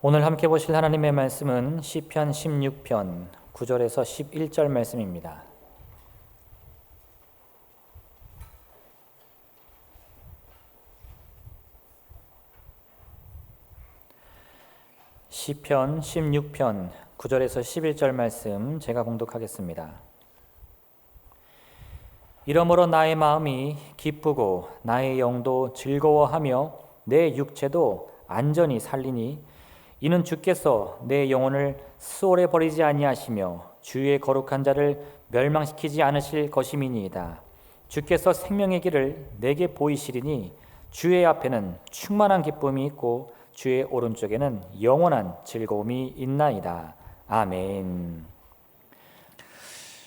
오늘 함께 보실 하나님의 말씀은 시편 16편 9절에서 11절 말씀입니다. 시편 16편 9절에서 11절 말씀 제가 봉독하겠습니다. 이러므로 나의 마음이 기쁘고 나의 영도 즐거워하며 내 육체도 안전히 살리니 이는 주께서 내 영혼을 수월에 버리지 아니하시며 주의 거룩한 자를 멸망시키지 않으실 것임이니이다. 주께서 생명의 길을 내게 보이시리니 주의 앞에는 충만한 기쁨이 있고 주의 오른쪽에는 영원한 즐거움이 있나이다. 아멘.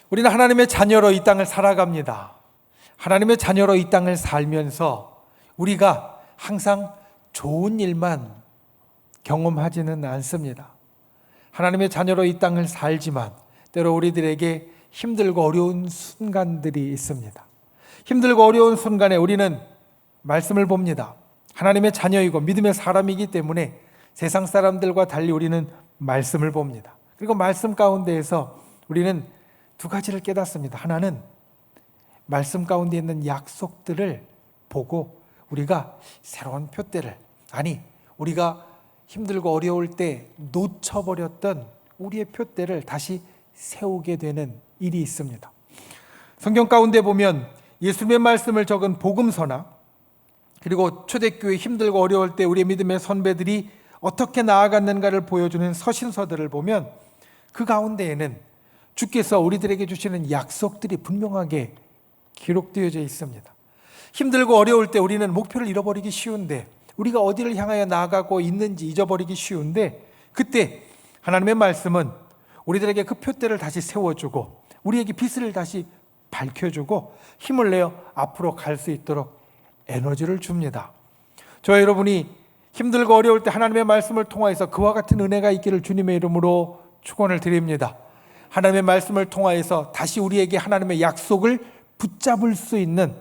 우리는 하나님의 자녀로 이 땅을 살아갑니다. 하나님의 자녀로 이 땅을 살면서 우리가 항상 좋은 일만 경험하지는 않습니다. 하나님의 자녀로 이 땅을 살지만 때로 우리들에게 힘들고 어려운 순간들이 있습니다. 힘들고 어려운 순간에 우리는 말씀을 봅니다. 하나님의 자녀이고 믿음의 사람이기 때문에 세상 사람들과 달리 우리는 말씀을 봅니다. 그리고 말씀 가운데에서 우리는 두 가지를 깨닫습니다. 하나는 말씀 가운데 있는 약속들을 보고 우리가 새로운 표대를, 우리가 힘들고 어려울 때 놓쳐버렸던 우리의 표대를 다시 세우게 되는 일이 있습니다. 성경 가운데 보면 예수님의 말씀을 적은 복음서나 그리고 초대교회 힘들고 어려울 때 우리의 믿음의 선배들이 어떻게 나아갔는가를 보여주는 서신서들을 보면 그 가운데에는 주께서 우리들에게 주시는 약속들이 분명하게 기록되어져 있습니다. 힘들고 어려울 때 우리는 목표를 잃어버리기 쉬운데, 우리가 어디를 향하여 나아가고 있는지 잊어버리기 쉬운데, 그때 하나님의 말씀은 우리들에게 그 표대를 다시 세워주고 우리에게 빛을 다시 밝혀주고 힘을 내어 앞으로 갈 수 있도록 에너지를 줍니다. 저와 여러분이 힘들고 어려울 때 하나님의 말씀을 통하여서 그와 같은 은혜가 있기를 주님의 이름으로 축원을 드립니다. 하나님의 말씀을 통하여서 다시 우리에게 하나님의 약속을 붙잡을 수 있는,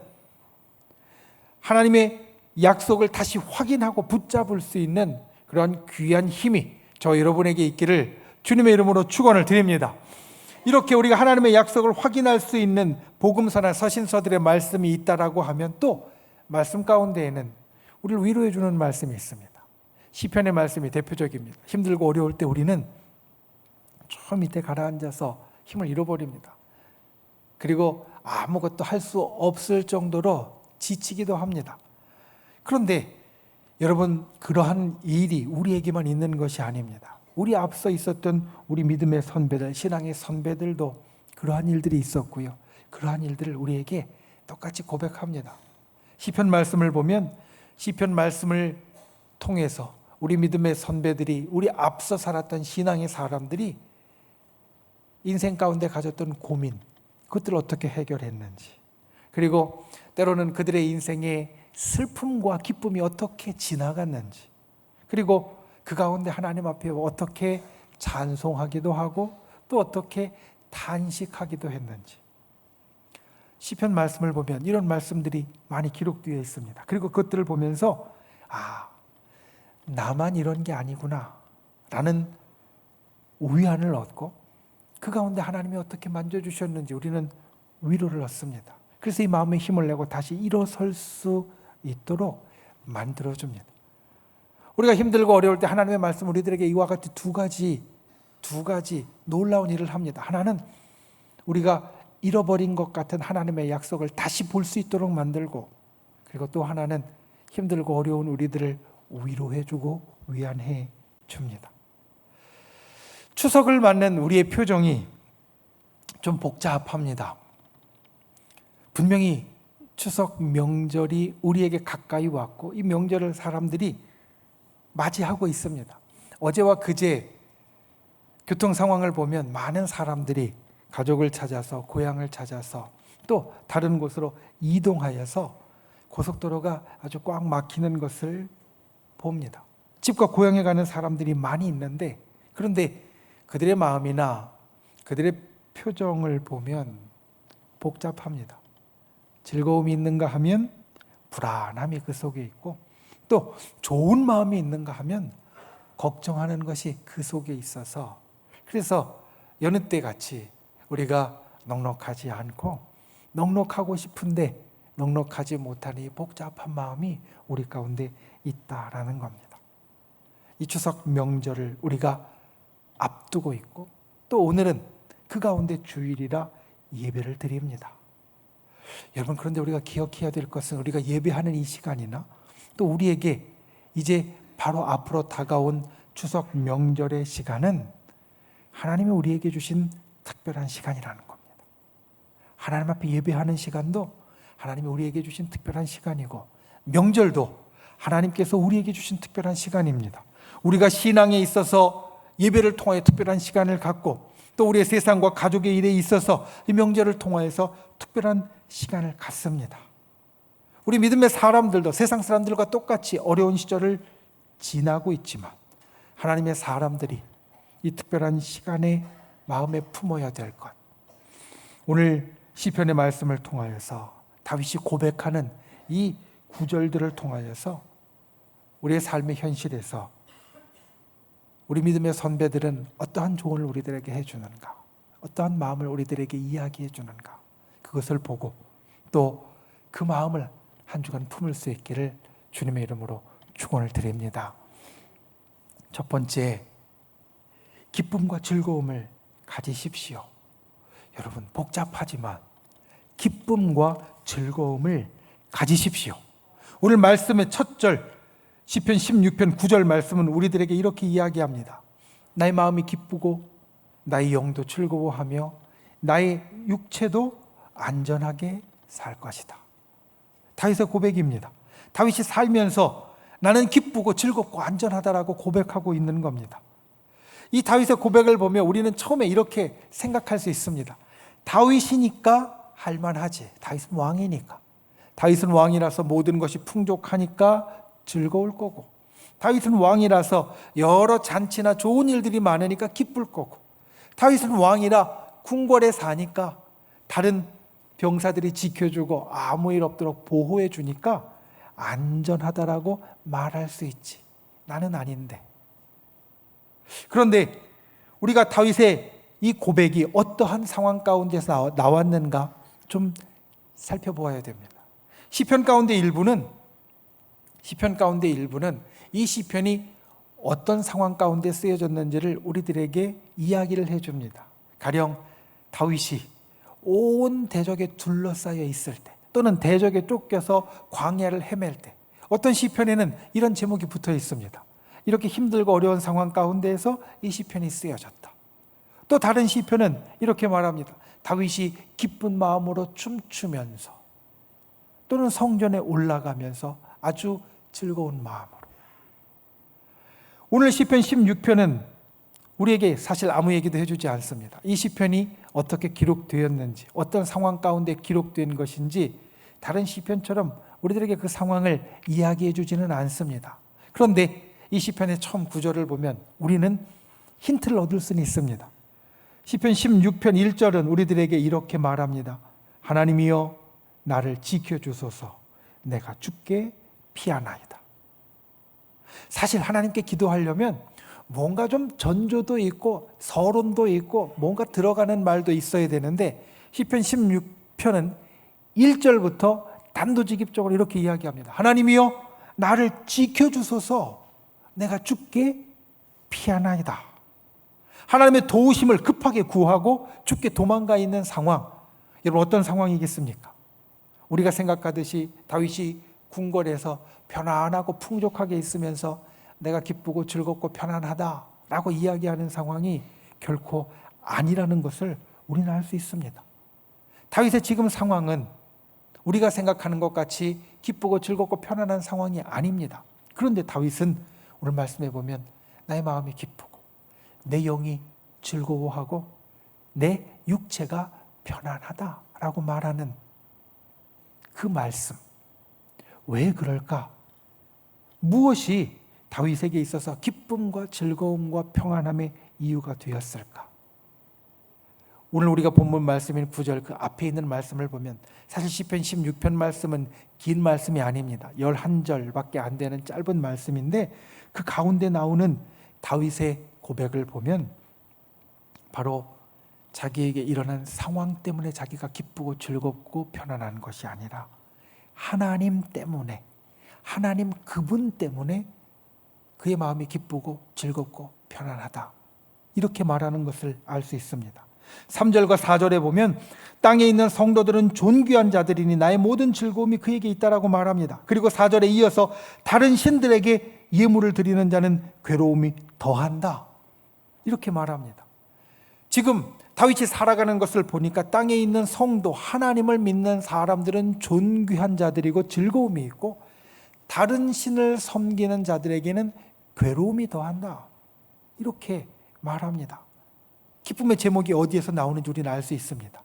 하나님의 약속을 다시 확인하고 붙잡을 수 있는 그런 귀한 힘이 저 여러분에게 있기를 주님의 이름으로 축원을 드립니다. 이렇게 우리가 하나님의 약속을 확인할 수 있는 복음서나 서신서들의 말씀이 있다라고 하면 또 말씀 가운데에는 우리를 위로해 주는 말씀이 있습니다. 시편의 말씀이 대표적입니다. 힘들고 어려울 때 우리는 저 밑에 가라앉아서 힘을 잃어버립니다. 그리고 아무것도 할 수 없을 정도로 지치기도 합니다. 그런데 여러분, 그러한 일이 우리에게만 있는 것이 아닙니다. 우리 앞서 있었던 우리 믿음의 선배들, 신앙의 선배들도 그러한 일들이 있었고요. 그러한 일들을 우리에게 똑같이 고백합니다. 시편 말씀을 보면 시편 말씀을 통해서 우리 믿음의 선배들이, 우리 앞서 살았던 신앙의 사람들이 인생 가운데 가졌던 고민, 그것들을 어떻게 해결했는지, 그리고 때로는 그들의 인생에 슬픔과 기쁨이 어떻게 지나갔는지, 그리고 그 가운데 하나님 앞에 어떻게 찬송하기도 하고 또 어떻게 탄식하기도 했는지, 시편 말씀을 보면 이런 말씀들이 많이 기록되어 있습니다. 그리고 그것들을 보면서 나만 이런 게 아니구나 라는 위안을 얻고 그 가운데 하나님이 어떻게 만져주셨는지 우리는 위로를 얻습니다. 그래서 이 마음에 힘을 내고 다시 일어설 수 있도록 만들어줍니다. 우리가 힘들고 어려울 때 하나님의 말씀 우리들에게 이와 같이 두 가지 놀라운 일을 합니다. 하나는 우리가 잃어버린 것 같은 하나님의 약속을 다시 볼 수 있도록 만들고, 그리고 또 하나는 힘들고 어려운 우리들을 위로해주고 위안해 줍니다. 추석을 맞는 우리의 표정이 좀 복잡합니다. 분명히 추석 명절이 우리에게 가까이 왔고 이 명절을 사람들이 맞이하고 있습니다. 어제와 그제 교통 상황을 보면 많은 사람들이 가족을 찾아서, 고향을 찾아서 또 다른 곳으로 이동하여서 고속도로가 아주 꽉 막히는 것을 봅니다. 집과 고향에 가는 사람들이 많이 있는데, 그런데 그들의 마음이나 그들의 표정을 보면 복잡합니다. 즐거움이 있는가 하면 불안함이 그 속에 있고, 또 좋은 마음이 있는가 하면 걱정하는 것이 그 속에 있어서, 그래서 여느 때 같이 우리가 넉넉하지 않고 넉넉하고 싶은데 넉넉하지 못하는 이 복잡한 마음이 우리 가운데 있다라는 겁니다. 이 추석 명절을 우리가 앞두고 있고 또 오늘은 그 가운데 주일이라 예배를 드립니다. 여러분, 그런데 우리가 기억해야 될 것은 우리가 예배하는 이 시간이나 또 우리에게 이제 바로 앞으로 다가온 추석 명절의 시간은 하나님이 우리에게 주신 특별한 시간이라는 겁니다. 하나님 앞에 예배하는 시간도 하나님이 우리에게 주신 특별한 시간이고, 명절도 하나님께서 우리에게 주신 특별한 시간입니다. 우리가 신앙에 있어서 예배를 통하여 특별한 시간을 갖고, 또 우리의 세상과 가족의 일에 있어서 이 명절을 통하여서 특별한 시간을 갖습니다. 우리 믿음의 사람들도 세상 사람들과 똑같이 어려운 시절을 지나고 있지만 하나님의 사람들이 이 특별한 시간에 마음에 품어야 될 것, 오늘 시편의 말씀을 통하여서 다윗이 고백하는 이 구절들을 통하여서 우리의 삶의 현실에서 우리 믿음의 선배들은 어떠한 조언을 우리들에게 해주는가, 어떠한 마음을 우리들에게 이야기해 주는가, 그것을 보고 또 그 마음을 한 주간 품을 수 있기를 주님의 이름으로 축원을 드립니다. 첫 번째, 기쁨과 즐거움을 가지십시오. 여러분, 복잡하지만 기쁨과 즐거움을 가지십시오. 오늘 말씀의 첫 절, 시편 16편 9절 말씀은 우리들에게 이렇게 이야기합니다. 나의 마음이 기쁘고 나의 영도 즐거워하며 나의 육체도 안전하게 살 것이다. 다윗의 고백입니다. 다윗이 살면서 나는 기쁘고 즐겁고 안전하다라고 고백하고 있는 겁니다. 이 다윗의 고백을 보면 우리는 처음에 이렇게 생각할 수 있습니다. 다윗이니까 할만하지. 다윗은 왕이니까. 다윗은 왕이라서 모든 것이 풍족하니까 즐거울 거고, 다윗은 왕이라서 여러 잔치나 좋은 일들이 많으니까 기쁠 거고, 다윗은 왕이라 궁궐에 사니까 다른 병사들이 지켜주고 아무 일 없도록 보호해 주니까 안전하다라고 말할 수 있지. 나는 아닌데. 그런데 우리가 다윗의 이 고백이 어떠한 상황 가운데서 나왔는가 좀 살펴보아야 됩니다. 시편 가운데 일부는 이 시편이 어떤 상황 가운데 쓰여졌는지를 우리들에게 이야기를 해줍니다. 가령 다윗이 온 대적에 둘러싸여 있을 때, 또는 대적에 쫓겨서 광야를 헤맬 때, 어떤 시편에는 이런 제목이 붙어 있습니다. 이렇게 힘들고 어려운 상황 가운데에서 이 시편이 쓰여졌다. 또 다른 시편은 이렇게 말합니다. 다윗이 기쁜 마음으로 춤추면서, 또는 성전에 올라가면서 아주 즐거운 마음으로. 오늘 시편 16편은 우리에게 사실 아무 얘기도 해주지 않습니다. 이 시편이 어떻게 기록되었는지, 어떤 상황 가운데 기록된 것인지 다른 시편처럼 우리들에게 그 상황을 이야기해 주지는 않습니다. 그런데 이 시편의 처음 구절을 보면 우리는 힌트를 얻을 수는 있습니다. 시편 16편 1절은 우리들에게 이렇게 말합니다. 하나님이여 나를 지켜주소서, 내가 죽게 피하나이다. 사실 하나님께 기도하려면 뭔가 좀 전조도 있고 서론도 있고 뭔가 들어가는 말도 있어야 되는데, 시편 16편은 1절부터 단도직입적으로 이렇게 이야기합니다. 하나님이여 나를 지켜주소서, 내가 죽게 피하나이다. 하나님의 도우심을 급하게 구하고 죽게 도망가 있는 상황, 여러분 어떤 상황이겠습니까? 우리가 생각하듯이 다윗이 궁궐에서 편안하고 풍족하게 있으면서 내가 기쁘고 즐겁고 편안하다라고 이야기하는 상황이 결코 아니라는 것을 우리는 알 수 있습니다. 다윗의 지금 상황은 우리가 생각하는 것 같이 기쁘고 즐겁고 편안한 상황이 아닙니다. 그런데 다윗은 오늘 말씀해 보면 나의 마음이 기쁘고 내 영이 즐거워하고 내 육체가 편안하다라고 말하는 그 말씀, 왜 그럴까? 무엇이 다윗에게 있어서 기쁨과 즐거움과 평안함의 이유가 되었을까? 오늘 우리가 본문 말씀인 9절 그 앞에 있는 말씀을 보면 사실 시편 16편 말씀은 긴 말씀이 아닙니다. 11절밖에 안 되는 짧은 말씀인데 그 가운데 나오는 다윗의 고백을 보면 바로 자기에게 일어난 상황 때문에 자기가 기쁘고 즐겁고 편안한 것이 아니라 하나님 때문에, 하나님 그분 때문에 그의 마음이 기쁘고 즐겁고 편안하다, 이렇게 말하는 것을 알 수 있습니다. 3절과 4절에 보면 땅에 있는 성도들은 존귀한 자들이니 나의 모든 즐거움이 그에게 있다라고 말합니다. 그리고 4절에 이어서 다른 신들에게 예물을 드리는 자는 괴로움이 더한다, 이렇게 말합니다. 지금 다윗이 살아가는 것을 보니까 땅에 있는 성도, 하나님을 믿는 사람들은 존귀한 자들이고 즐거움이 있고, 다른 신을 섬기는 자들에게는 괴로움이 더한다, 이렇게 말합니다. 기쁨의 제목이 어디에서 나오는지 우리는 알 수 있습니다.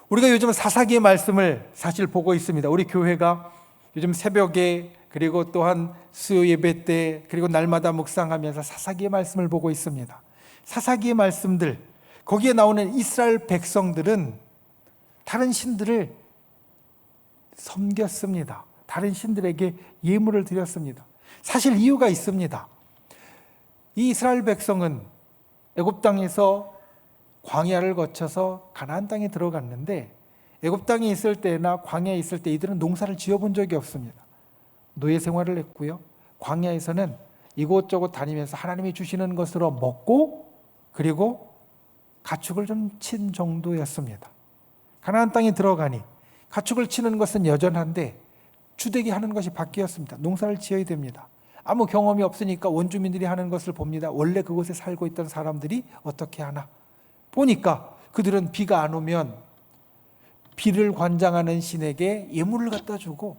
우리가 요즘 사사기의 말씀을 사실 보고 있습니다. 우리 교회가 요즘 새벽에, 그리고 또한 수요 예배 때, 그리고 날마다 묵상하면서 사사기의 말씀을 보고 있습니다. 사사기의 말씀들, 거기에 나오는 이스라엘 백성들은 다른 신들을 섬겼습니다. 다른 신들에게 예물을 드렸습니다. 사실 이유가 있습니다. 이 이스라엘 백성은 애굽 땅에서 광야를 거쳐서 가나안 땅에 들어갔는데, 애굽 땅에 있을 때나 광야에 있을 때 이들은 농사를 지어본 적이 없습니다. 노예 생활을 했고요. 광야에서는 이곳저곳 다니면서 하나님이 주시는 것으로 먹고, 그리고 가축을 좀 친 정도였습니다. 가나안 땅에 들어가니 가축을 치는 것은 여전한데 주되게 하는 것이 바뀌었습니다. 농사를 지어야 됩니다. 아무 경험이 없으니까 원주민들이 하는 것을 봅니다. 원래 그곳에 살고 있던 사람들이 어떻게 하나 보니까 그들은 비가 안 오면 비를 관장하는 신에게 예물을 갖다 주고,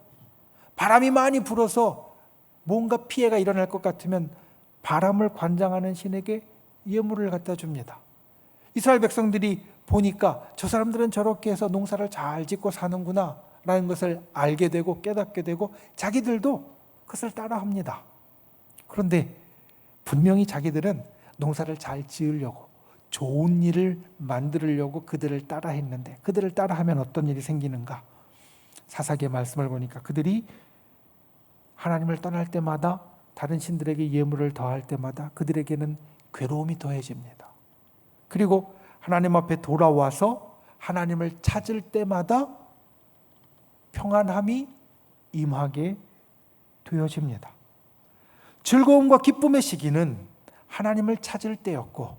바람이 많이 불어서 뭔가 피해가 일어날 것 같으면 바람을 관장하는 신에게 예물을 갖다 줍니다. 이스라엘 백성들이 보니까 저 사람들은 저렇게 해서 농사를 잘 짓고 사는구나 라는 것을 알게 되고 깨닫게 되고, 자기들도 그것을 따라합니다. 그런데 분명히 자기들은 농사를 잘 지으려고, 좋은 일을 만들려고 그들을 따라했는데, 그들을 따라하면 어떤 일이 생기는가? 사사기의 말씀을 보니까 그들이 하나님을 떠날 때마다, 다른 신들에게 예물을 더할 때마다 그들에게는 괴로움이 더해집니다. 그리고 하나님 앞에 돌아와서 하나님을 찾을 때마다 평안함이 임하게 되어집니다. 즐거움과 기쁨의 시기는 하나님을 찾을 때였고,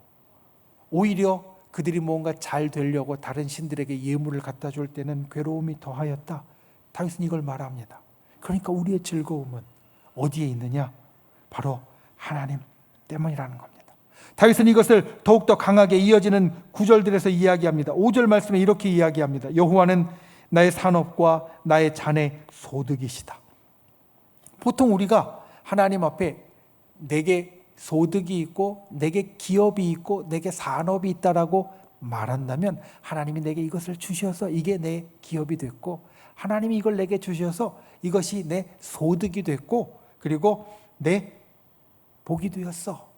오히려 그들이 뭔가 잘 되려고 다른 신들에게 예물을 갖다 줄 때는 괴로움이 더하였다. 다윗은 이걸 말합니다. 그러니까 우리의 즐거움은 어디에 있느냐? 바로 하나님 때문이라는 겁니다. 다윗은 이것을 더욱더 강하게 이어지는 구절들에서 이야기합니다. 5절 말씀에 이렇게 이야기합니다. 여호와는 나의 산업과 나의 잔의 소득이시다. 보통 우리가 하나님 앞에 내게 소득이 있고, 내게 기업이 있고, 내게 산업이 있다라고 말한다면, 하나님이 내게 이것을 주셔서 이게 내 기업이 됐고, 하나님이 이걸 내게 주셔서 이것이 내 소득이 됐고, 그리고 내 복이 되었어.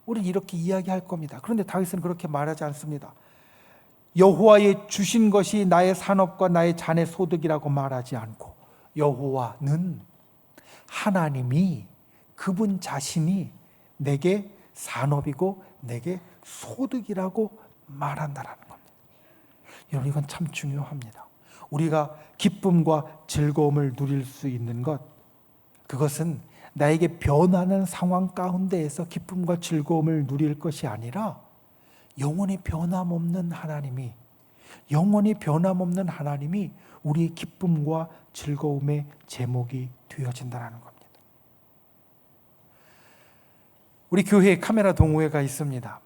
우리는 이렇게 이야기할 겁니다. 그런데 다윗은 그렇게 말하지 않습니다. 여호와의 주신 것이 나의 산업과 나의 잔의 소득이라고 말하지 않고, 여호와는 하나님이, 그분 자신이 내게 산업이고 내게 소득이라고 말한다라는 겁니다. 여러분, 이건 참 중요합니다. 우리가 기쁨과 즐거움을 누릴 수 있는 것, 그것은 나에게 변하는 상황 가운데에서 기쁨과 즐거움을 누릴 것이 아니라 영원히 변함없는 하나님이, 우리의 기쁨과 즐거움의 제목이 되어진다는 겁니다. 우리 교회에 카메라 동호회가 있습니다.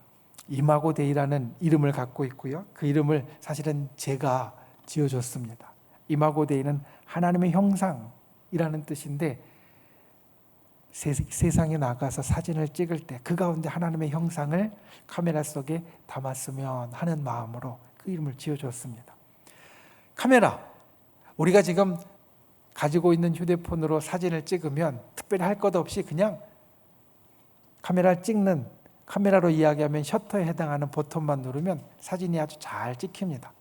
이마고데이라는 이름을 갖고 있고요. 그 이름을 사실은 제가 지어줬습니다. 이마고데이는 하나님의 형상이라는 뜻인데, 세상에 나가서 사진을 찍을 때 그 가운데 하나님의 형상을 카메라 속에 담았으면 하는 마음으로 그 이름을 지어줬습니다. 카메라, 우리가 지금 가지고 있는 휴대폰으로 사진을 찍으면 특별히 할 것 없이 그냥 카메라로 이야기하면 셔터에 해당하는 버튼만 누르면 사진이 아주 잘 찍힙니다.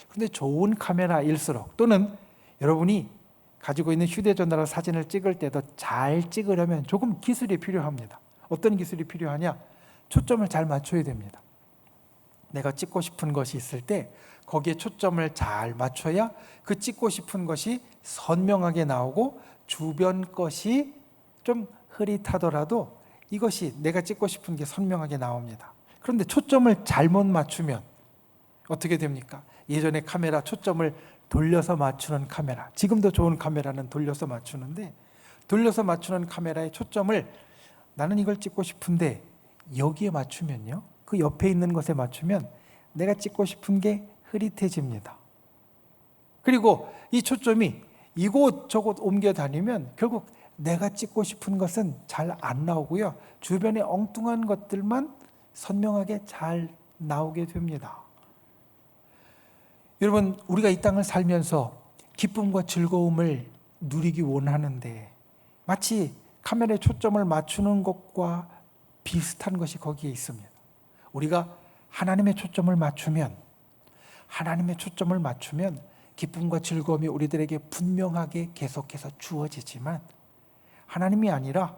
그런데 좋은 카메라일수록, 또는 여러분이 가지고 있는 휴대전화로 사진을 찍을 때도 잘 찍으려면 조금 기술이 필요합니다. 어떤 기술이 필요하냐? 초점을 잘 맞춰야 됩니다. 내가 찍고 싶은 것이 있을 때 거기에 초점을 잘 맞춰야 그 찍고 싶은 것이 선명하게 나오고 주변 것이 좀 흐릿하더라도 이것이 내가 찍고 싶은 게 선명하게 나옵니다. 그런데 초점을 잘못 맞추면 어떻게 됩니까? 예전에 카메라 초점을 돌려서 맞추는 카메라, 지금도 좋은 카메라는 돌려서 맞추는데, 돌려서 맞추는 카메라의 초점을 나는 이걸 찍고 싶은데 여기에 맞추면요, 그 옆에 있는 것에 맞추면 내가 찍고 싶은 게 흐릿해집니다. 그리고 이 초점이 이곳저곳 옮겨 다니면 결국 내가 찍고 싶은 것은 잘 안 나오고요, 주변에 엉뚱한 것들만 선명하게 잘 나오게 됩니다. 여러분, 우리가 이 땅을 살면서 기쁨과 즐거움을 누리기 원하는데 마치 카메라에 초점을 맞추는 것과 비슷한 것이 거기에 있습니다. 우리가 하나님의 초점을 맞추면 기쁨과 즐거움이 우리들에게 분명하게 계속해서 주어지지만, 하나님이 아니라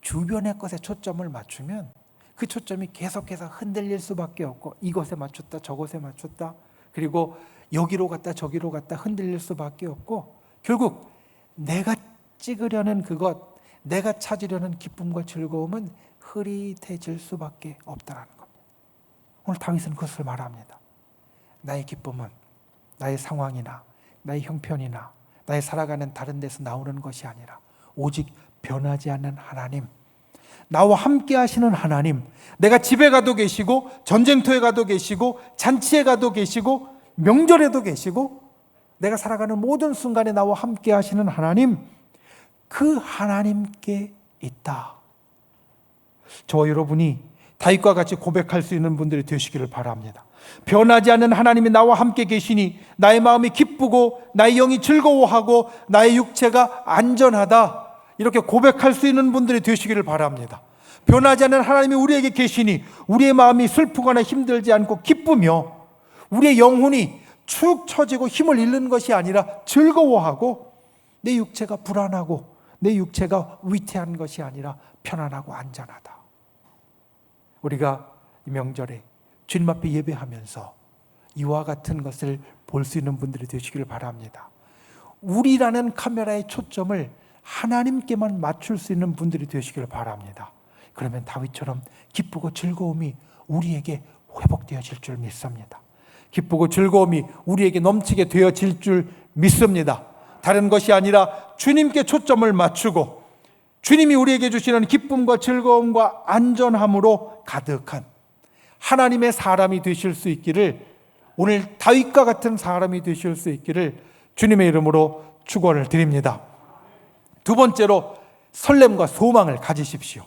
주변의 것에 초점을 맞추면 그 초점이 계속해서 흔들릴 수밖에 없고, 이것에 맞췄다 저것에 맞췄다, 그리고 여기로 갔다 저기로 갔다 흔들릴 수밖에 없고, 결국 내가 찍으려는 그것, 내가 찾으려는 기쁨과 즐거움은 흐릿해질 수밖에 없다는 겁니다. 오늘 다윗은 그것을 말합니다. 나의 기쁨은 나의 상황이나 나의 형편이나 나의 살아가는 다른 데서 나오는 것이 아니라 오직 변하지 않는 하나님, 나와 함께 하시는 하나님, 내가 집에 가도 계시고 전쟁터에 가도 계시고 잔치에 가도 계시고 명절에도 계시고 내가 살아가는 모든 순간에 나와 함께 하시는 하나님, 그 하나님께 있다. 저와 여러분이 다윗과 같이 고백할 수 있는 분들이 되시기를 바랍니다. 변하지 않는 하나님이 나와 함께 계시니 나의 마음이 기쁘고 나의 영이 즐거워하고 나의 육체가 안전하다, 이렇게 고백할 수 있는 분들이 되시기를 바랍니다. 변하지 않는 하나님이 우리에게 계시니 우리의 마음이 슬프거나 힘들지 않고 기쁘며, 우리의 영혼이 축 처지고 힘을 잃는 것이 아니라 즐거워하고, 내 육체가 불안하고 내 육체가 위태한 것이 아니라 편안하고 안전하다. 우리가 이 명절에 주님 앞에 예배하면서 이와 같은 것을 볼 수 있는 분들이 되시기를 바랍니다. 우리라는 카메라의 초점을 하나님께만 맞출 수 있는 분들이 되시기를 바랍니다. 그러면 다윗처럼 기쁘고 즐거움이 우리에게 회복되어질 줄 믿습니다. 기쁘고 즐거움이 우리에게 넘치게 되어질 줄 믿습니다. 다른 것이 아니라 주님께 초점을 맞추고 주님이 우리에게 주시는 기쁨과 즐거움과 안전함으로 가득한 하나님의 사람이 되실 수 있기를, 오늘 다윗과 같은 사람이 되실 수 있기를 주님의 이름으로 축원을 드립니다. 두 번째로 설렘과 소망을 가지십시오.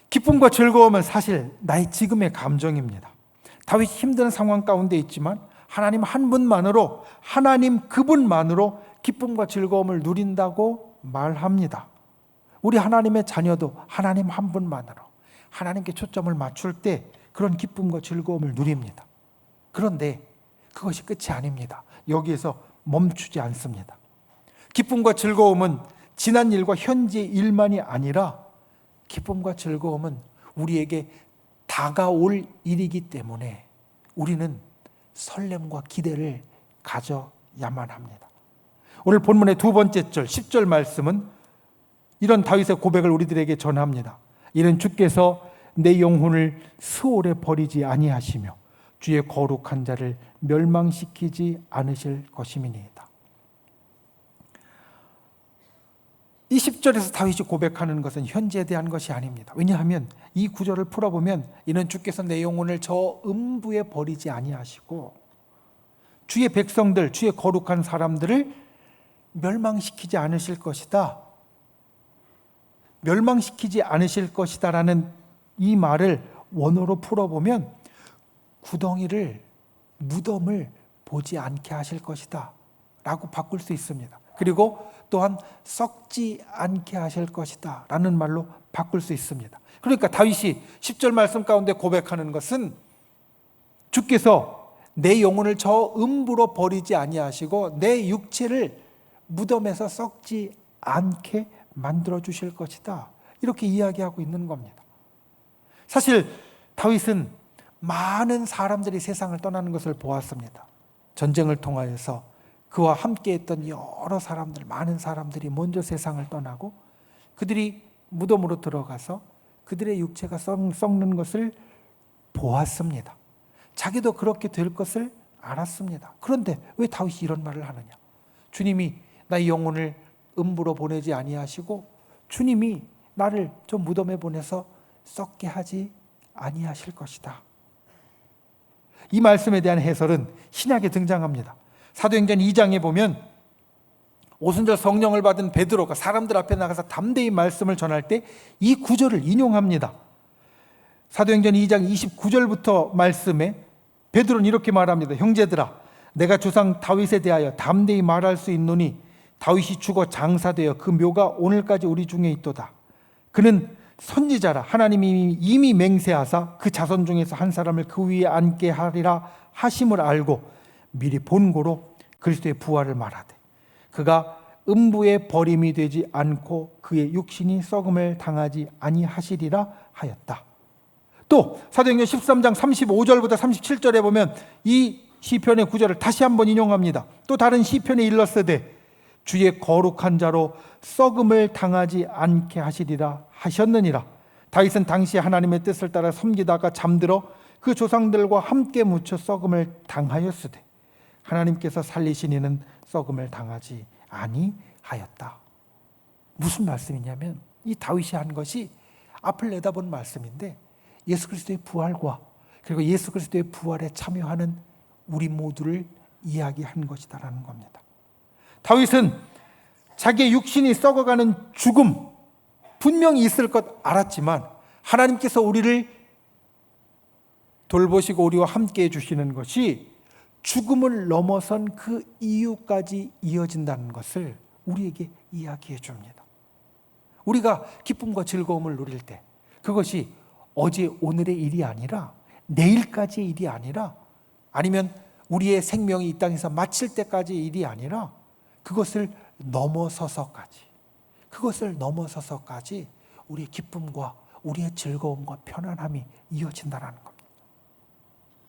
기쁨과 즐거움은 사실 나의 지금의 감정입니다. 다윗이 힘든 상황 가운데 있지만 하나님 한 분만으로, 하나님 그분만으로 기쁨과 즐거움을 누린다고 말합니다. 우리 하나님의 자녀도 하나님 한 분만으로 하나님께 초점을 맞출 때 그런 기쁨과 즐거움을 누립니다. 그런데 그것이 끝이 아닙니다. 여기에서 멈추지 않습니다. 기쁨과 즐거움은 지난 일과 현재 일만이 아니라 기쁨과 즐거움은 우리에게 다가올 일이기 때문에 우리는 설렘과 기대를 가져야만 합니다. 오늘 본문의 두 번째 절 10절 말씀은 이런 다윗의 고백을 우리들에게 전합니다. 이는 주께서 내 영혼을 스올에 버리지 아니하시며 주의 거룩한 자를 멸망시키지 않으실 것임이니이다. 이 10절에서 다윗이 고백하는 것은 현재에 대한 것이 아닙니다. 왜냐하면 이 구절을 풀어보면 이는 주께서 내 영혼을 저 음부에 버리지 아니하시고 주의 백성들, 주의 거룩한 사람들을 멸망시키지 않으실 것이다. 멸망시키지 않으실 것이다 라는 이 말을 원어로 풀어보면 구덩이를, 무덤을 보지 않게 하실 것이다 라고 바꿀 수 있습니다. 그리고 또한 썩지 않게 하실 것이다 라는 말로 바꿀 수 있습니다. 그러니까 다윗이 10절 말씀 가운데 고백하는 것은 주께서 내 영혼을 저 음부로 버리지 아니하시고 내 육체를 무덤에서 썩지 않게 만들어 주실 것이다, 이렇게 이야기하고 있는 겁니다. 사실 다윗은 많은 사람들이 세상을 떠나는 것을 보았습니다. 전쟁을 통하여서 그와 함께했던 여러 사람들, 많은 사람들이 먼저 세상을 떠나고 그들이 무덤으로 들어가서 그들의 육체가 썩는 것을 보았습니다. 자기도 그렇게 될 것을 알았습니다. 그런데 왜 다윗이 이런 말을 하느냐? 주님이 나의 영혼을 음부로 보내지 아니하시고 주님이 나를 저 무덤에 보내서 썩게 하지 아니하실 것이다. 이 말씀에 대한 해설은 신약에 등장합니다. 사도행전 2장에 보면 오순절 성령을 받은 베드로가 사람들 앞에 나가서 담대히 말씀을 전할 때 이 구절을 인용합니다. 사도행전 2장 29절부터 말씀에 베드로는 이렇게 말합니다. 형제들아, 내가 조상 다윗에 대하여 담대히 말할 수 있노니 다윗이 죽어 장사되어 그 묘가 오늘까지 우리 중에 있도다. 그는 선지자라 하나님이 이미 맹세하사 그 자손 중에서 한 사람을 그 위에 앉게 하리라 하심을 알고 미리 본고로 그리스도의 부활을 말하되 그가 음부에 버림이 되지 않고 그의 육신이 썩음을 당하지 아니하시리라 하였다. 또 사도행전 13장 35절부터 37절에 보면 이 시편의 구절을 다시 한번 인용합니다. 또 다른 시편에 일렀으되 주의 거룩한 자로 썩음을 당하지 않게 하시리라 하셨느니라. 다윗은 당시 하나님의 뜻을 따라 섬기다가 잠들어 그 조상들과 함께 묻혀 썩음을 당하였으되 하나님께서 살리신 이는 썩음을 당하지 아니하였다. 무슨 말씀이냐면 이 다윗이 한 것이 앞을 내다본 말씀인데 예수 그리스도의 부활과 그리고 예수 그리스도의 부활에 참여하는 우리 모두를 이야기한 것이다라는 겁니다. 다윗은 자기의 육신이 썩어가는 죽음 분명히 있을 것 알았지만 하나님께서 우리를 돌보시고 우리와 함께 해주시는 것이 죽음을 넘어선 그 이유까지 이어진다는 것을 우리에게 이야기해 줍니다. 우리가 기쁨과 즐거움을 누릴 때 그것이 어제 오늘의 일이 아니라 내일까지의 일이 아니라 아니면 우리의 생명이 이 땅에서 마칠 때까지의 일이 아니라 그것을 넘어서서까지 우리의 기쁨과 우리의 즐거움과 편안함이 이어진다는 겁니다.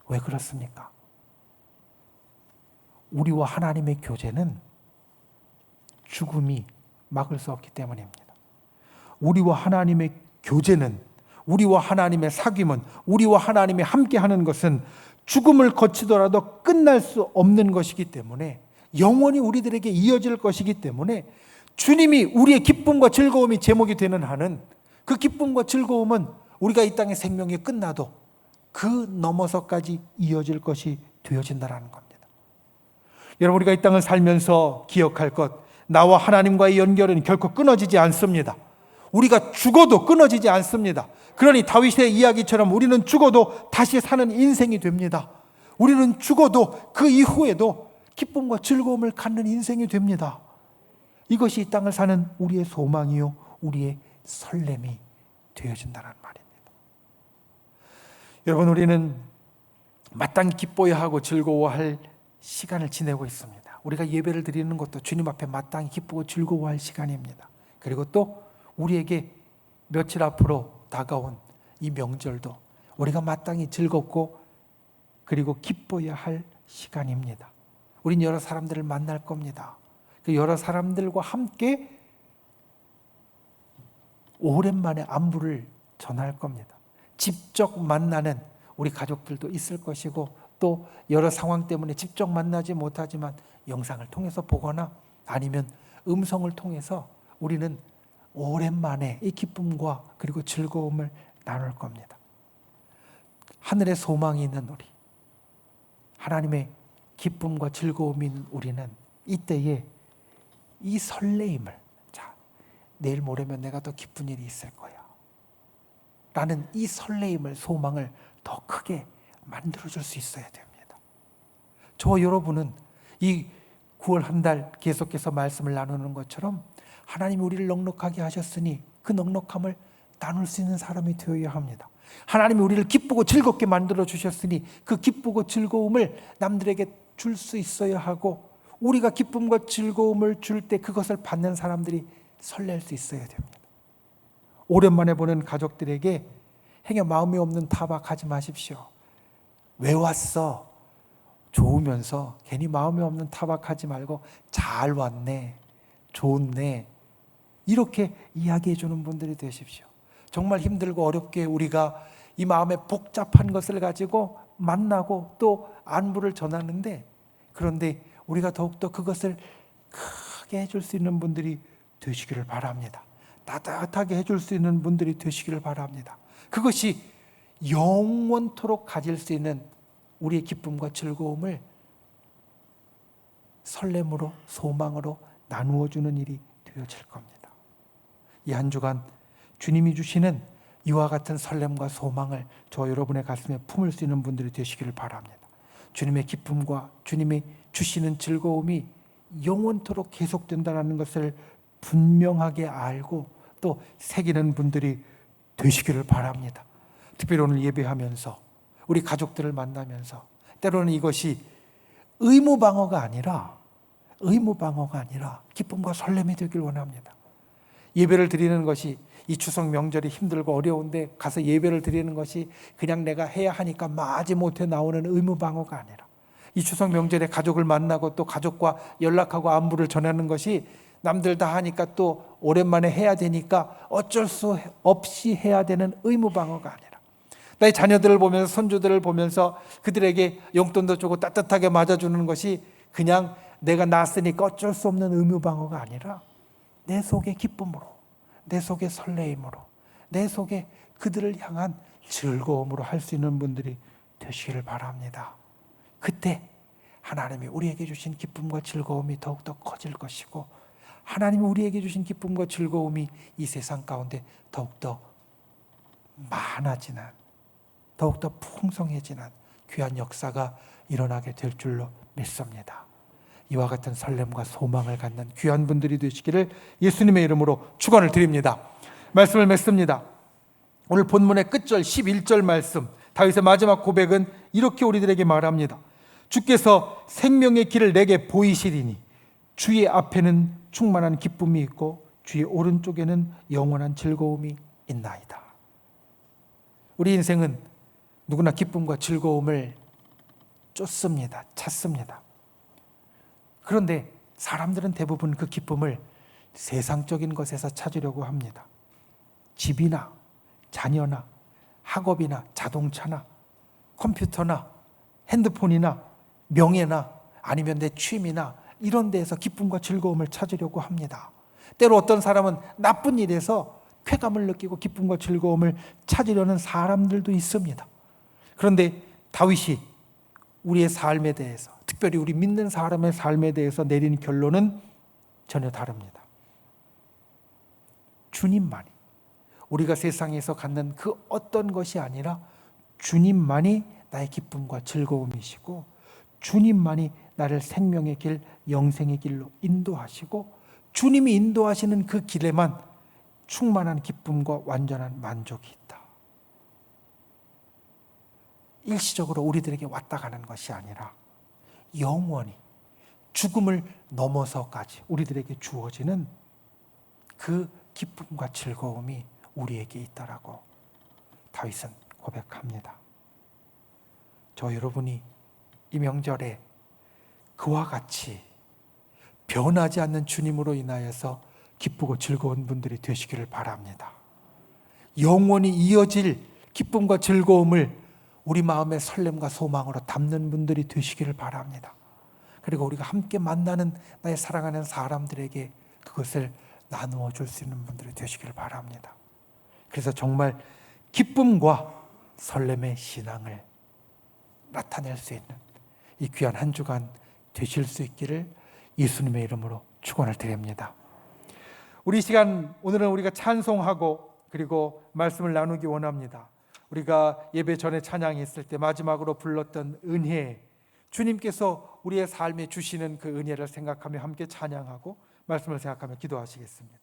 왜 그렇습니까? 우리와 하나님의 교제는 죽음이 막을 수 없기 때문입니다. 우리와 하나님의 교제는, 우리와 하나님의 사귐은, 우리와 하나님이 함께하는 것은 죽음을 거치더라도 끝날 수 없는 것이기 때문에 영원히 우리들에게 이어질 것이기 때문에 주님이 우리의 기쁨과 즐거움이 제목이 되는 한은 그 기쁨과 즐거움은 우리가 이 땅의 생명이 끝나도 그 넘어서까지 이어질 것이 되어진다는 겁니다. 여러분, 우리가 이 땅을 살면서 기억할 것, 나와 하나님과의 연결은 결코 끊어지지 않습니다. 우리가 죽어도 끊어지지 않습니다. 그러니 다윗의 이야기처럼 우리는 죽어도 다시 사는 인생이 됩니다. 우리는 죽어도 그 이후에도 기쁨과 즐거움을 갖는 인생이 됩니다. 이것이 이 땅을 사는 우리의 소망이요 우리의 설렘이 되어진다는 말입니다. 여러분, 우리는 마땅히 기뻐야 하고 즐거워할 시간을 지내고 있습니다. 우리가 예배를 드리는 것도 주님 앞에 마땅히 기쁘고 즐거워할 시간입니다. 그리고 또 우리에게 며칠 앞으로 다가온 이 명절도 우리가 마땅히 즐겁고 그리고 기뻐야 할 시간입니다. 우린 여러 사람들을 만날 겁니다. 그 여러 사람들과 함께 오랜만에 안부를 전할 겁니다. 직접 만나는 우리 가족들도 있을 것이고 또 여러 상황 때문에 직접 만나지 못하지만 영상을 통해서 보거나 아니면 음성을 통해서 우리는 오랜만에 이 기쁨과 그리고 즐거움을 나눌 겁니다. 하늘에 소망이 있는 우리, 하나님의 기쁨과 즐거움이 있는 우리는 이때에 이 설레임을, 자, 내일 모레면 내가 더 기쁜 일이 있을 거야 라는 이 설레임을, 소망을 더 크게 만들어줄 수 있어야 됩니다. 저와 여러분은 이 9월 한 달 계속해서 말씀을 나누는 것처럼 하나님이 우리를 넉넉하게 하셨으니 그 넉넉함을 나눌 수 있는 사람이 되어야 합니다. 하나님이 우리를 기쁘고 즐겁게 만들어 주셨으니 그 기쁘고 즐거움을 남들에게 줄 수 있어야 하고 우리가 기쁨과 즐거움을 줄 때 그것을 받는 사람들이 설렐 수 있어야 됩니다. 오랜만에 보는 가족들에게 행여 마음이 없는 타박하지 마십시오. 왜 왔어? 좋으면서 괜히 마음이 없는 타박하지 말고 잘 왔네, 좋네, 이렇게 이야기해 주는 분들이 되십시오. 정말 힘들고 어렵게 우리가 이 마음에 복잡한 것을 가지고 만나고 또 안부를 전하는데, 그런데 우리가 더욱더 그것을 크게 해줄 수 있는 분들이 되시기를 바랍니다. 따뜻하게 해줄 수 있는 분들이 되시기를 바랍니다. 그것이 영원토록 가질 수 있는 우리의 기쁨과 즐거움을 설렘으로, 소망으로 나누어 주는 일이 되어질 겁니다. 이 한 주간 주님이 주시는 이와 같은 설렘과 소망을 저 여러분의 가슴에 품을 수 있는 분들이 되시기를 바랍니다. 주님의 기쁨과 주님이 주시는 즐거움이 영원토록 계속된다는 것을 분명하게 알고 또 새기는 분들이 되시기를 바랍니다. 특별히 오늘 예배하면서 우리 가족들을 만나면서 때로는 이것이 의무방어가 아니라 기쁨과 설렘이 되길 원합니다. 예배를 드리는 것이 이 추석 명절이 힘들고 어려운데 가서 예배를 드리는 것이 그냥 내가 해야 하니까 마지 못해 나오는 의무방어가 아니라, 이 추석 명절에 가족을 만나고 또 가족과 연락하고 안부를 전하는 것이 남들 다 하니까 또 오랜만에 해야 되니까 어쩔 수 없이 해야 되는 의무방어가 아니라, 나의 자녀들을 보면서 손주들을 보면서 그들에게 용돈도 주고 따뜻하게 맞아주는 것이 그냥 내가 낳았으니까 어쩔 수 없는 의무방어가 아니라 내 속의 기쁨으로, 내 속의 설레임으로, 내 속에 그들을 향한 즐거움으로 할 수 있는 분들이 되시기를 바랍니다. 그때 하나님이 우리에게 주신 기쁨과 즐거움이 더욱더 커질 것이고, 하나님이 우리에게 주신 기쁨과 즐거움이 이 세상 가운데 더욱더 많아지는, 더욱더 풍성해지는 귀한 역사가 일어나게 될 줄로 믿습니다. 이와 같은 설렘과 소망을 갖는 귀한 분들이 되시기를 예수님의 이름으로 축원을 드립니다. 말씀을 맺습니다. 오늘 본문의 끝절 11절 말씀, 다윗의 마지막 고백은 이렇게 우리들에게 말합니다. 주께서 생명의 길을 내게 보이시리니 주의 앞에는 충만한 기쁨이 있고 주의 오른쪽에는 영원한 즐거움이 있나이다. 우리 인생은 누구나 기쁨과 즐거움을 쫓습니다. 찾습니다. 그런데 사람들은 대부분 그 기쁨을 세상적인 것에서 찾으려고 합니다. 집이나 자녀나 학업이나 자동차나 컴퓨터나 핸드폰이나 명예나 아니면 내 취미나 이런 데에서 기쁨과 즐거움을 찾으려고 합니다. 때로 어떤 사람은 나쁜 일에서 쾌감을 느끼고 기쁨과 즐거움을 찾으려는 사람들도 있습니다. 그런데 다윗이 우리의 삶에 대해서, 특별히 우리 믿는 사람의 삶에 대해서 내린 결론은 전혀 다릅니다. 주님만이, 우리가 세상에서 갖는 그 어떤 것이 아니라 주님만이 나의 기쁨과 즐거움이시고, 주님만이 나를 생명의 길, 영생의 길로 인도하시고, 주님이 인도하시는 그 길에만 충만한 기쁨과 완전한 만족이 있다. 일시적으로 우리들에게 왔다 가는 것이 아니라 영원히 죽음을 넘어서까지 우리들에게 주어지는 그 기쁨과 즐거움이 우리에게 있다라고 다윗은 고백합니다. 저 여러분이 이 명절에 그와 같이 변하지 않는 주님으로 인하여서 기쁘고 즐거운 분들이 되시기를 바랍니다. 영원히 이어질 기쁨과 즐거움을 우리 마음의 설렘과 소망으로 담는 분들이 되시기를 바랍니다. 그리고 우리가 함께 만나는 나의 사랑하는 사람들에게 그것을 나누어 줄 수 있는 분들이 되시기를 바랍니다. 그래서 정말 기쁨과 설렘의 신앙을 나타낼 수 있는 이 귀한 한 주간 되실 수 있기를 예수님의 이름으로 축원을 드립니다. 우리 시간, 오늘은 우리가 찬송하고 그리고 말씀을 나누기 원합니다. 우리가 예배 전에 찬양했을 때 마지막으로 불렀던 은혜, 주님께서 우리의 삶에 주시는 그 은혜를 생각하며 함께 찬양하고 말씀을 생각하며 기도하시겠습니다.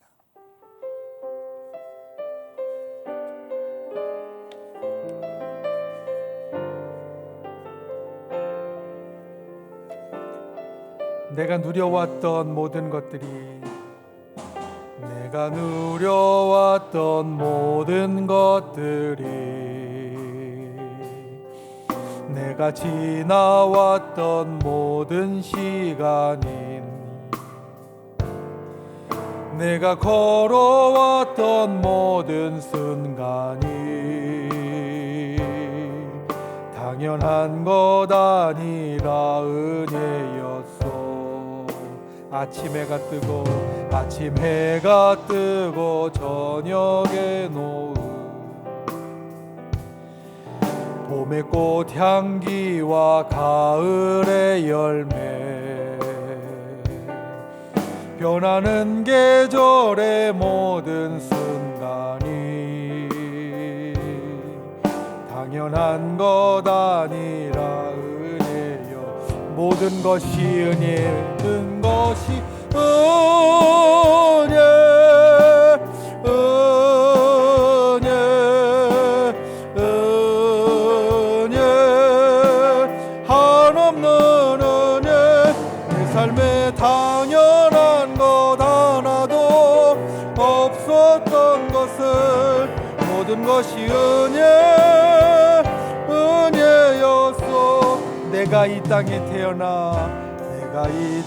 내가 누려왔던 모든 것들이 내가 누려왔던 모든 것들이, 내가 지나왔던 모든 시간이, 내가 걸어왔던 모든 순간이 당연한 것 아니라 은혜였소. 아침 해가 뜨고 저녁에 노을, 봄의 꽃 향기와 가을의 열매, 변하는 계절의 모든 순간이 당연한 것 아니라 은혜여. 모든 것이 은혜, 모든 것이 은혜, 은혜, 한없는 은혜. 내 삶에 당연한 것 하나도 없었던 것을, 모든 것이 은혜였소. 내가 이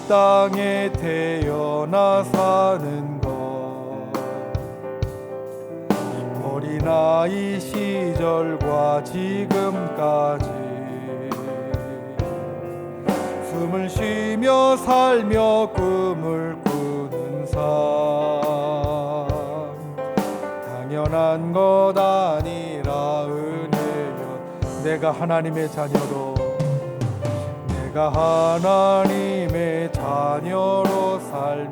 땅에 태어나 사는 것, 어린아이 시절과 지금까지 숨을 쉬며 살며 꿈을 꾸는 삶, 당연한 것 아니라 은혜여. 내가 하나님의 자녀로 살며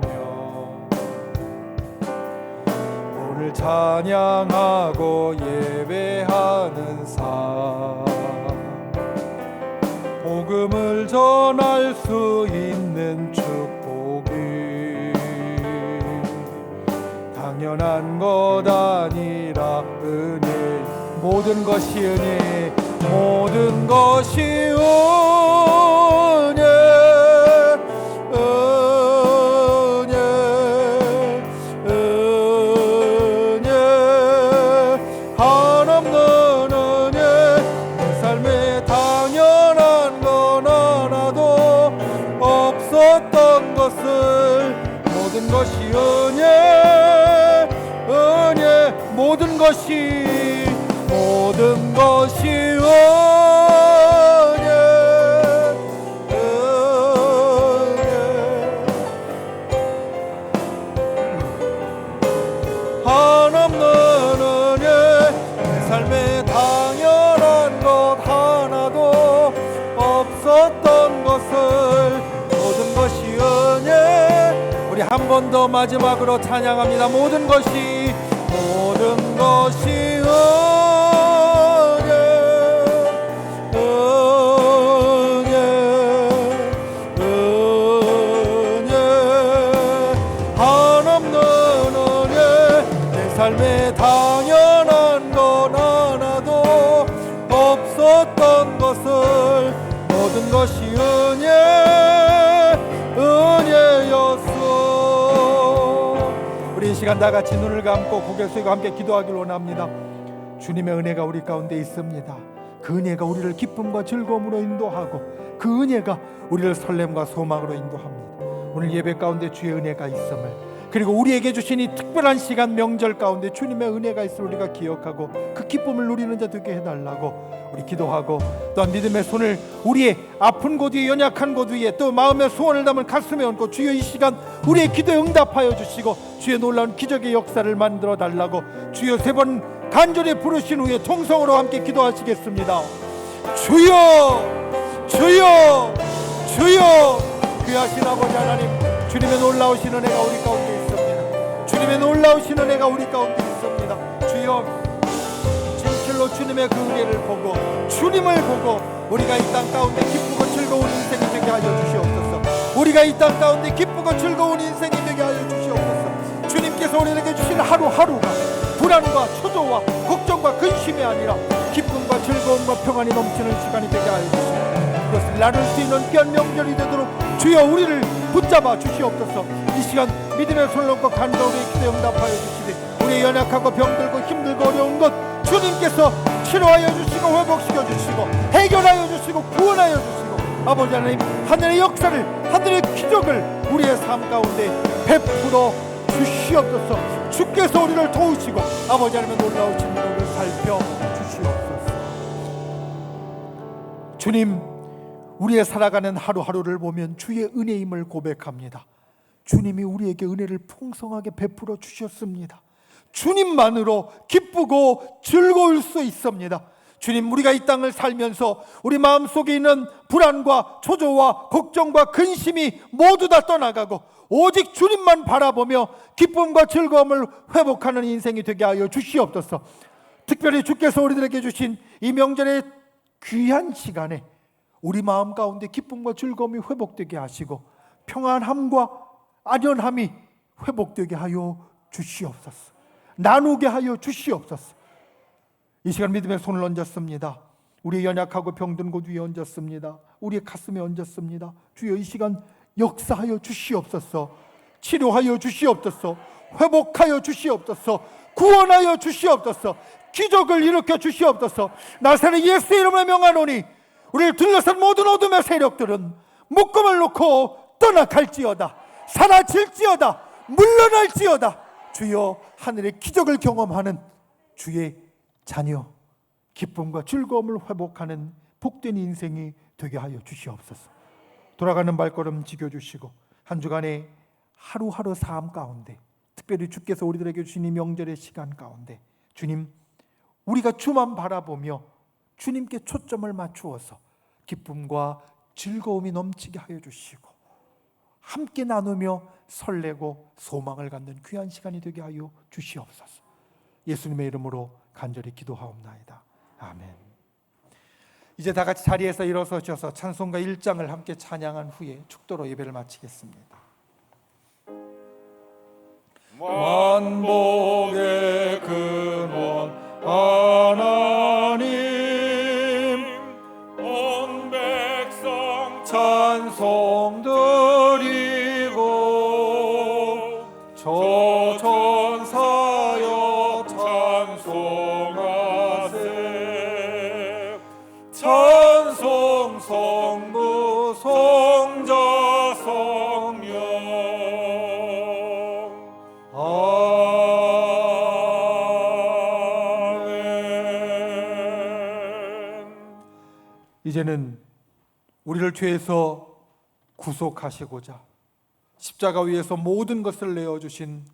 오늘 찬양하고 예배하는 삶, 복음을 전할 수 있는 축복이 당연한 것 아니라 은혜. 모든 것이 은혜, 모든 것이 은혜, 은혜, 은혜, 한없는 은혜. 내 삶에 당연한 건 하나도 없었던 것을, 모든 것이 은혜, 은혜, 모든 것이 은혜, 은혜, 한없는 은혜. 내 삶에 당연한 것 하나도 없었던 것을, 모든 것이 은혜. 우리 한 번 더 마지막으로 찬양합니다. 모든 것이 은혜, 은혜, 은혜, 한없는 은혜. 내 삶에 당연한 건 하나도 없었던 것을, 모든 것이 은혜였소. 우리 이 시간 다 같이 눈을 감고 고개 숙이고 함께 기도하기를 원합니다. 주님의 은혜가 우리 가운데 있습니다. 그 은혜가 우리를 기쁨과 즐거움으로 인도하고, 그 은혜가 우리를 설렘과 소망으로 인도합니다. 오늘 예배 가운데 주의 은혜가 있음을, 그리고 우리에게 주신 이 특별한 시간 명절 가운데 주님의 은혜가 있음을 우리가 기억하고 그 기쁨을 누리는 자 되게 해달라고 우리 기도하고, 또한 믿음의 손을 우리의 아픈 곳 위에, 연약한 곳 위에, 또 마음의 소원을 담은 가슴에 얹고 주여 이 시간 우리의 기도에 응답하여 주시고 주의 놀라운 기적의 역사를 만들어 달라고 주여 3번 간절히 부르신 후에 통성으로 함께 기도하시겠습니다. 주여, 주여, 주여. 귀하신 아버지 하나님, 주님의 놀라우신 은혜가 우리 가운데 있습니다. 주님의 놀라우신 은혜가 우리 가운데 있습니다. 주여, 진실로 주님의 그 은혜를 보고, 주님을 보고 우리가 이 땅 가운데 기쁘고 즐거운 인생이 되게 하여 주시옵소서. 우리가 이 땅 가운데 기쁘고 즐거운 인생이 되게 하여 주시옵소서. 주님께서 우리에게 주실 하루하루가 불안과 초조와 걱정과 근심이 아니라 기쁨과 즐거움과 평안이 넘치는 시간이 되게 하여 주시옵소서. 그것을 나눌 수 있는 귀한 명절이 되도록 주여 우리를 붙잡아 주시옵소서. 이 시간 믿음의 손을 놓고 간다 우리의 기도에 응답하여 주시되 우리의 연약하고 병들고 힘들고 어려운 것 주님께서 치료하여 주시고 회복시켜 주시고 해결하여 주시고 구원하여 주시고 아버지 하나님 하늘의 역사를 하늘의 기적을 우리의 삶 가운데 베풀어 주시옵소서. 주께서 우리를 도우시고 아버지 하나님의 놀라우신 은혜를 살펴주시옵소서. 주님, 우리의 살아가는 하루하루를 보면 주의 은혜임을 고백합니다. 주님이 우리에게 은혜를 풍성하게 베풀어 주셨습니다. 주님만으로 기쁘고 즐거울 수 있습니다. 주님, 우리가 이 땅을 살면서 우리 마음속에 있는 불안과 초조와 걱정과 근심이 모두 다 떠나가고 오직 주님만 바라보며 기쁨과 즐거움을 회복하는 인생이 되게 하여 주시옵소서. 특별히 주께서 우리들에게 주신 이 명절의 귀한 시간에 우리 마음 가운데 기쁨과 즐거움이 회복되게 하시고 평안함과 안연함이 회복되게 하여 주시옵소서. 나누게 하여 주시옵소서. 이 시간 믿음의 손을 얹었습니다. 우리의 연약하고 병든 곳 위에 얹었습니다. 우리의 가슴에 얹었습니다. 주여 이 시간 역사하여 주시옵소서. 치료하여 주시옵소서. 회복하여 주시옵소서. 구원하여 주시옵소서. 기적을 일으켜 주시옵소서. 나사렛 예수 이름으로 명하노니 우리를 둘러싼 모든 어둠의 세력들은 묶음을 놓고 떠나갈지어다. 사라질지어다. 물러날지어다. 주여 하늘의 기적을 경험하는 주의 자녀, 기쁨과 즐거움을 회복하는 복된 인생이 되게 하여 주시옵소서. 돌아가는 발걸음 지켜주시고 한 주간의 하루하루 삶 가운데 특별히 주께서 우리들에게 주신 이 명절의 시간 가운데 주님, 우리가 주만 바라보며 주님께 초점을 맞추어서 기쁨과 즐거움이 넘치게 하여 주시고 함께 나누며 설레고 소망을 갖는 귀한 시간이 되게 하여 주시옵소서. 예수님의 이름으로 간절히 기도하옵나이다. 아멘. 이제 다 같이 자리에서 일어서셔서 찬송가 1장을 함께 찬양한 후에 축도로 예배를 마치겠습니다. 만복의 근원 하나님, 온 백성 찬송 드리고 저 천사여 찬송하세. 찬송 성부 성자 성령 아멘. 이제는 우리를 죄에서 구속하시고자 십자가 위에서 모든 것을 내어주신